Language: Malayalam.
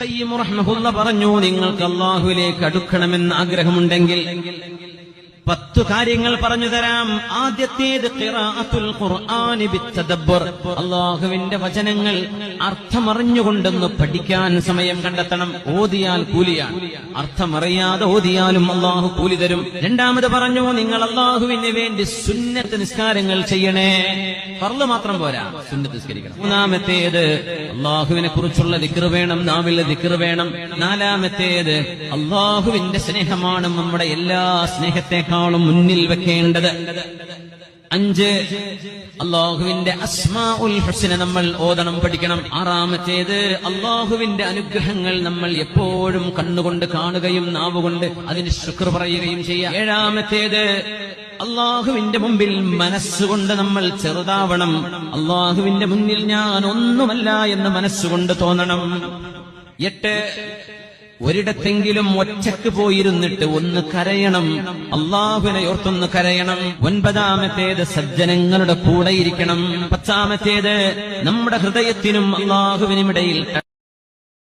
ഖയ്യിം റഹ്മഹുള്ള പറഞ്ഞു, നിങ്ങൾക്ക് അല്ലാഹുവിലേക്ക് അടുക്കണമെന്ന് ആഗ്രഹമുണ്ടെങ്കിൽ 10 കാര്യങ്ങൾ പറഞ്ഞു തരാം. ആദ്യത്തേത് ഖിറാഅത്തുൽ ഖുർആനി ബിത്തദബ്ബുർ. അല്ലാഹുവിന്റെ വചനങ്ങൾ അർത്ഥമറിഞ്ഞുകൊണ്ടൊന്ന് പഠിക്കാൻ സമയം കണ്ടെത്തണം. ഓതിയാൽ കൂലിയാണ്, അർത്ഥമറിയാതെ ഓതിയാലും അല്ലാഹു കൂലി തരും. രണ്ടാമത് പറഞ്ഞു, നിങ്ങൾ അല്ലാഹുവിന് വേണ്ടി സുന്നത്ത് നിസ്കാരങ്ങൾ ചെയ്യണേ. ഫർള് മാത്രം പോരാ, സുന്നത്ത് നിസ്കരിക്കണം. മൂന്നാമത്തേത് അല്ലാഹുവിനെ കുറിച്ചുള്ള ദിക്ർ വേണം, നാവിലെ ദിക്ർ വേണം. നാലാമത്തേത് അല്ലാഹുവിന്റെ സ്നേഹമാണ് നമ്മുടെ എല്ലാ സ്നേഹത്തെക്കാളും മുന്നിൽ വെക്കേണ്ടത്. 5 അല്ലാഹുവിന്റെ അസ്മാഉൽ ഹുസ്ന നമ്മൾ ഓതണം, പഠിക്കണം. 6ാമത്തേത് അല്ലാഹുവിന്റെ അനുഗ്രഹങ്ങൾ നമ്മൾ എപ്പോഴും കണ്ണുകൊണ്ട് കാണുകയും നാവുകൊണ്ട് അതിന് ശുക്ർ പറയുകയും ചെയ്യുക. 7ാമത്തേത് അല്ലാഹുവിന്റെ മുമ്പിൽ മനസ്സുകൊണ്ട് നമ്മൾ ചെറുതാവണം. അല്ലാഹുവിന്റെ മുന്നിൽ ഞാൻ ഒന്നുമല്ല എന്ന് മനസ്സുകൊണ്ട് തോന്നണം. 8 ഒരിടത്തെങ്കിലും ഒറ്റക്ക് പോയിരുന്നിട്ട് ഒന്ന് കരയണം, അല്ലാഹുവിനെ ഓർത്തൊന്ന് കരയണം. 9ാമത്തേത് സജ്ജനങ്ങളുടെ കൂടെ ഇരിക്കണം. 10ാമത്തേത് നമ്മുടെ ഹൃദയത്തിനും അല്ലാഹുവിനും ഇടയിൽ